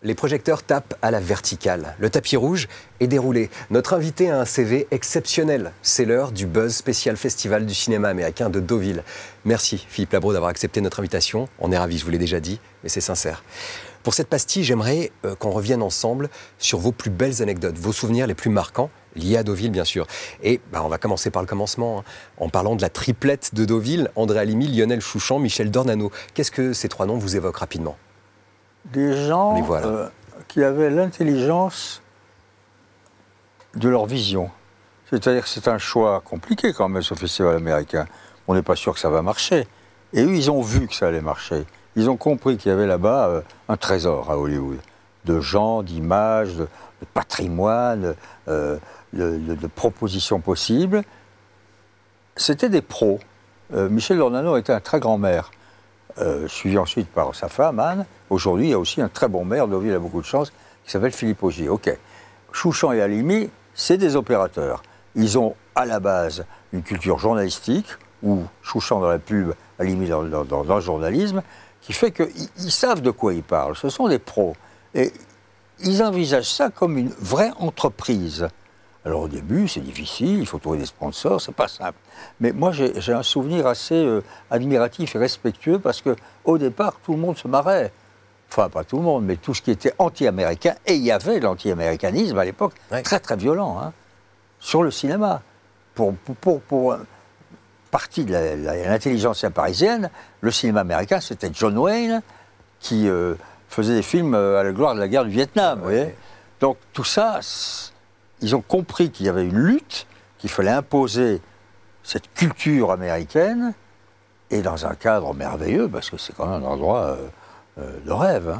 Les projecteurs tapent à la verticale. Le tapis rouge est déroulé. Notre invité a un CV exceptionnel. C'est l'heure du Buzz spécial Festival du cinéma américain de Deauville. Merci Philippe Labro d'avoir accepté notre invitation. On est ravis, je vous l'ai déjà dit, mais c'est sincère. Pour cette pastille, j'aimerais qu'on revienne ensemble sur vos plus belles anecdotes, vos souvenirs les plus marquants, liés à Deauville bien sûr. Et on va commencer par le commencement, en parlant de la triplette de Deauville, André Halimi, Lionel Chouchant, Michel Dornano. Qu'est-ce que ces trois noms vous évoquent rapidement ? Des gens voilà. Qui avaient l'intelligence de leur vision. C'est-à-dire que c'est un choix compliqué quand même, ce festival américain. On n'est pas sûr que ça va marcher. Et eux, ils ont vu que ça allait marcher. Ils ont compris qu'il y avait là-bas un trésor à Hollywood. De gens, d'images, de patrimoine, de propositions possibles. C'était des pros. Michel Dornano était un très grand maire. Suivi ensuite par sa femme, Anne. Aujourd'hui, il y a aussi un très bon maire, Deauville a beaucoup de chance, qui s'appelle Philippe Augier. Ok. Chouchant et Halimi, c'est des opérateurs. Ils ont à la base une culture journalistique, ou Chouchant dans la pub, Halimi dans le journalisme, qui fait qu'ils savent de quoi ils parlent. Ce sont des pros. Et ils envisagent ça comme une vraie entreprise. Alors au début, c'est difficile, il faut trouver des sponsors, c'est pas simple. Mais moi, j'ai un souvenir assez admiratif et respectueux parce qu'au départ, tout le monde se marrait. Enfin, pas tout le monde, mais tout ce qui était anti-américain. Et il y avait l'anti-américanisme à l'époque, très très violent, sur le cinéma. Pour partie de l'intelligentsia parisienne, le cinéma américain, c'était John Wayne qui faisait des films à la gloire de la guerre du Vietnam. Vous voyez. Donc tout ça... Ils ont compris qu'il y avait une lutte, qu'il fallait imposer cette culture américaine, et dans un cadre merveilleux, parce que c'est quand même un endroit de rêve.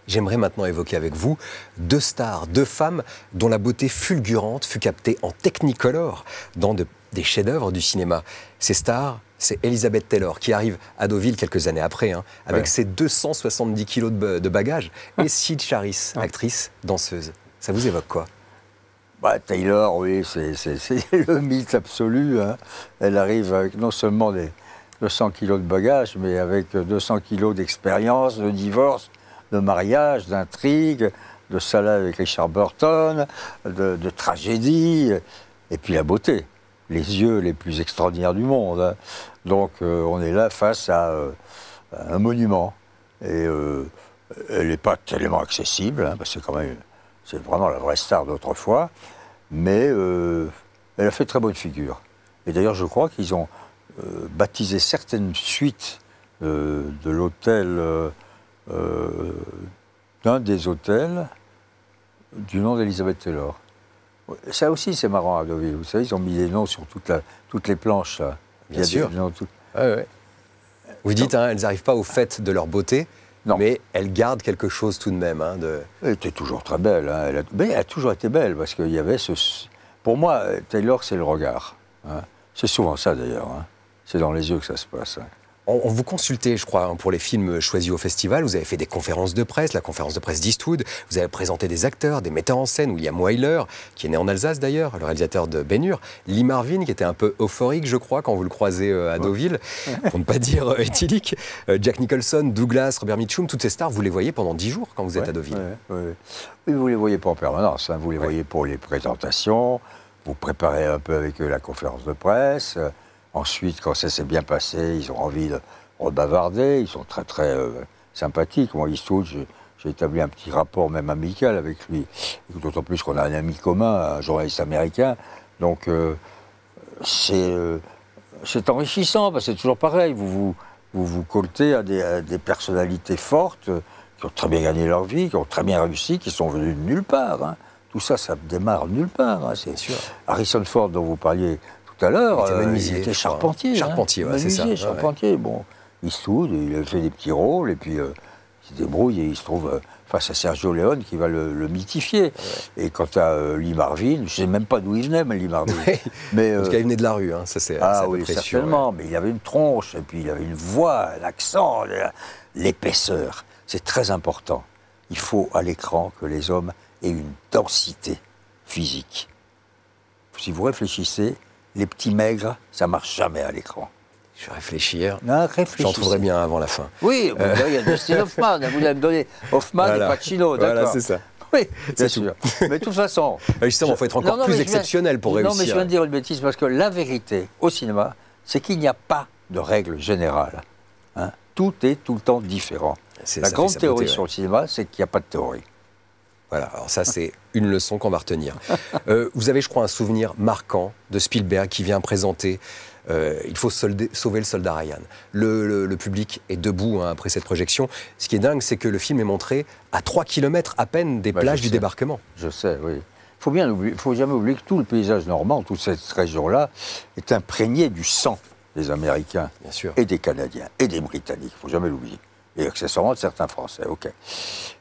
J'aimerais maintenant évoquer avec vous deux stars, deux femmes dont la beauté fulgurante fut captée en Technicolor dans des chefs-d'œuvre du cinéma. Ces stars, c'est Elizabeth Taylor, qui arrive à Deauville quelques années après, avec ses 270 kilos de bagages, et Cyd Charisse, actrice, danseuse. Ça vous évoque quoi ? Taylor, oui, c'est le mythe absolu. Elle arrive avec non seulement les 200 kilos de bagages, mais avec 200 kilos d'expérience, de divorce, de mariage, d'intrigue, de salade avec Richard Burton, de tragédie, et puis la beauté, les yeux les plus extraordinaires du monde. Donc on est là face à un monument. Et elle n'est pas tellement accessible, parce que quand même... C'est vraiment la vraie star d'autrefois, mais elle a fait très bonne figure. Et d'ailleurs, je crois qu'ils ont baptisé certaines suites de l'hôtel, d'un des hôtels, du nom d'Elizabeth Taylor. Ça aussi, c'est marrant à Deauville. Vous savez, ils ont mis des noms sur toutes les planches. Là. Bien sûr. Vous dites, elles n'arrivent pas au fait de leur beauté. Non. Mais elle garde quelque chose tout de même. Elle était toujours très belle. Mais elle a toujours été belle, parce qu'il y avait ce... Pour moi, Taylor, c'est le regard. C'est souvent ça, d'ailleurs. C'est dans les yeux que ça se passe. On vous consultait, je crois, pour les films choisis au festival. Vous avez fait des conférences de presse, la conférence de presse d'Eastwood. Vous avez présenté des acteurs, des metteurs en scène. William Wyler, qui est né en Alsace d'ailleurs, le réalisateur de Ben-Hur. Lee Marvin, qui était un peu euphorique, je crois, quand vous le croisez à Deauville, pour ne pas dire éthylique. Jack Nicholson, Douglas, Robert Mitchum, toutes ces stars, vous les voyez pendant 10 jours quand vous êtes à Deauville. Oui, vous les voyez pas en permanence. Vous les voyez pour les présentations. Vous préparez un peu avec eux la conférence de presse. Ensuite, quand ça s'est bien passé, ils ont envie de rebavarder, ils sont très très sympathiques. Moi, Eastwood, j'ai établi un petit rapport même amical avec lui. D'autant plus qu'on a un ami commun, un journaliste américain. Donc, c'est enrichissant, parce que c'est toujours pareil. Vous colletez à des personnalités fortes qui ont très bien gagné leur vie, qui ont très bien réussi, qui sont venus de nulle part. Tout ça, ça démarre de nulle part. C'est sûr. Harrison Ford, dont vous parliez tout à l'heure, il était charpentier. Charpentier, c'est ça. Charpentier, bon. Eastwood, il a fait des petits rôles, et puis il se débrouille, et il se trouve face à Sergio Leone qui va le mythifier. Et quant à Lee Marvin, je ne sais même pas d'où il venait, Lee Marvin. Mais, en tout cas, il venait de la rue, ça c'est oui, certainement, mais il avait une tronche, et puis il avait une voix, l'accent, l'épaisseur. C'est très important. Il faut à l'écran que les hommes aient une densité physique. Si vous réfléchissez, les petits maigres, ça ne marche jamais à l'écran. Je vais réfléchir. Non, J'en trouverai bien avant la fin. Oui, il y a Dustin Hoffman. Vous allez me donner Hoffman Voilà. et Pacino, d'accord. Voilà, c'est ça. Oui, bien C'est sûr. Mais de toute façon... Justement, il faut être encore plus exceptionnel pour réussir. Non, mais je viens de dire une bêtise, parce que la vérité, au cinéma, c'est qu'il n'y a pas de règle générale. Hein. Tout est tout le temps différent. La grande théorie sur le cinéma, c'est qu'il n'y a pas de théorie. Voilà, alors ça c'est une leçon qu'on va retenir. Vous avez, je crois, un souvenir marquant de Spielberg qui vient présenter il faut sauver le soldat Ryan. Le public est debout après cette projection. Ce qui est dingue, c'est que le film est montré à 3 km à peine des plages du débarquement. Je sais, oui. Il ne faut jamais oublier que tout le paysage normand, toute cette région-là, est imprégné du sang des Américains, bien sûr, et des Canadiens, et des Britanniques. Il ne faut jamais l'oublier. Et accessoirement de certains Français, ok.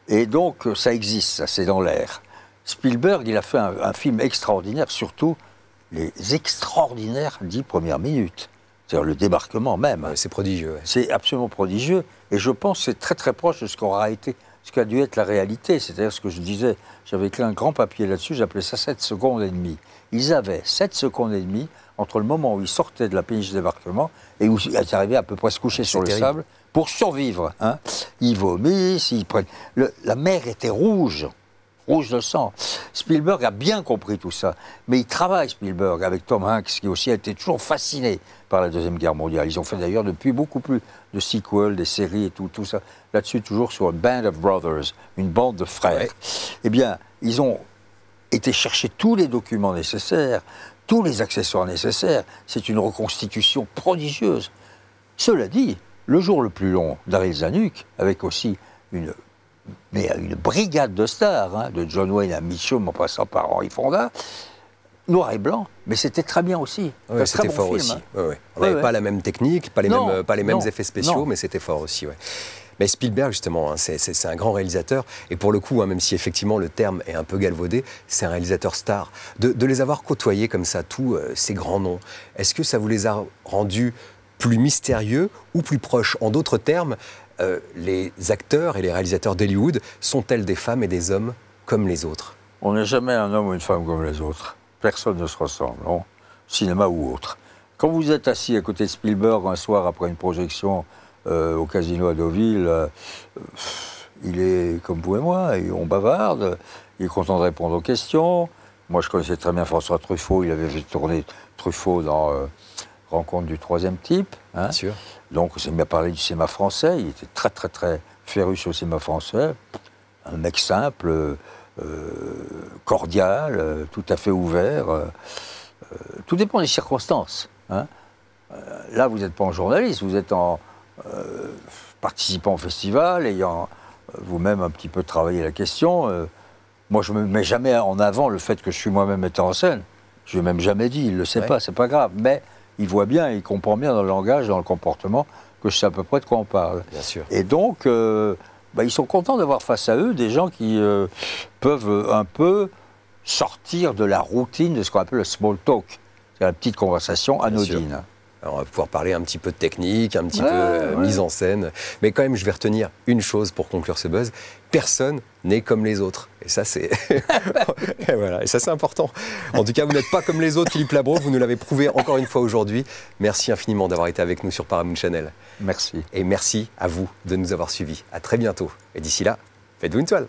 Et donc, ça existe, ça, c'est dans l'air. Spielberg, il a fait un film extraordinaire, surtout les extraordinaires 10 premières minutes. C'est-à-dire le débarquement même. Ouais, c'est prodigieux. Ouais. C'est absolument prodigieux. Et je pense que c'est très très proche de ce qu'aura été, ce qu'a dû être la réalité. C'est-à-dire ce que je disais, j'avais écrit un grand papier là-dessus, j'appelais ça 7 secondes et demie. Ils avaient 7 secondes et demie entre le moment où ils sortaient de la péniche de débarquement et où ils arrivaient à peu près se coucher sur le sable pour survivre. Hein. Ils vomissent, ils prennent... la mer était rouge de sang. Spielberg a bien compris tout ça. Mais il travaille, Spielberg, avec Tom Hanks, qui aussi a été toujours fasciné par la Deuxième Guerre mondiale. Ils ont fait d'ailleurs depuis beaucoup plus de sequels, des séries et tout ça. Là-dessus, toujours sur Band of Brothers, une bande de frères. Ouais. Eh bien, ils ont été chercher tous les documents nécessaires, tous les accessoires nécessaires. C'est une reconstitution prodigieuse. Cela dit, le jour le plus long d'Ariel Zanuck, avec aussi une brigade de stars, hein, de John Wayne à Mitchum en passant par Henry Fonda, noir et blanc, mais c'était très bien aussi. Ouais, c'était fort film, aussi. Hein. Ouais. On n'avait pas la même technique, pas les mêmes effets spéciaux, mais c'était fort aussi. Ouais. Mais Spielberg, justement, hein, c'est un grand réalisateur. Et pour le coup, hein, même si effectivement le terme est un peu galvaudé, c'est un réalisateur star. De les avoir côtoyés comme ça, tous ces grands noms, est-ce que ça vous les a rendus plus mystérieux ou plus proches? En d'autres termes, les acteurs et les réalisateurs d'Hollywood sont-elles des femmes et des hommes comme les autres? On n'est jamais un homme ou une femme comme les autres. Personne ne se ressemble, non, cinéma ou autre. Quand vous êtes assis à côté de Spielberg un soir après une projection au Casino à Deauville, il est comme vous et moi, et on bavarde, il est content de répondre aux questions. Moi, je connaissais très bien François Truffaut, il avait fait tourner Truffaut dans Rencontre du troisième type. Hein. Bien sûr. Donc, on s'est mis à parler du cinéma français, il était très, très, très féru sur le cinéma français. Un mec simple, cordial, tout à fait ouvert. Tout dépend des circonstances. Hein. Là, vous n'êtes pas en journaliste, vous êtes en participant au festival, ayant vous-même un petit peu travaillé la question. Moi, je ne me mets jamais en avant le fait que je suis moi-même metteur en scène. Je ne l'ai même jamais dit, il ne le sait pas, c'est pas grave. Mais il voit bien, il comprend bien dans le langage, dans le comportement, que je sais à peu près de quoi on parle. Bien sûr. Et donc, ils sont contents d'avoir face à eux des gens qui peuvent un peu sortir de la routine de ce qu'on appelle le small talk. C'est la petite conversation anodine. Alors, on va pouvoir parler un petit peu de technique, un petit peu mise en scène. Mais quand même, je vais retenir une chose pour conclure ce buzz. Personne n'est comme les autres. Et ça, c'est et voilà. Et ça, c'est important. En tout cas, vous n'êtes pas comme les autres, Philippe Labro. Vous nous l'avez prouvé encore une fois aujourd'hui. Merci infiniment d'avoir été avec nous sur Paramount Channel. Merci. Et merci à vous de nous avoir suivis. À très bientôt. Et d'ici là, faites-vous une toile.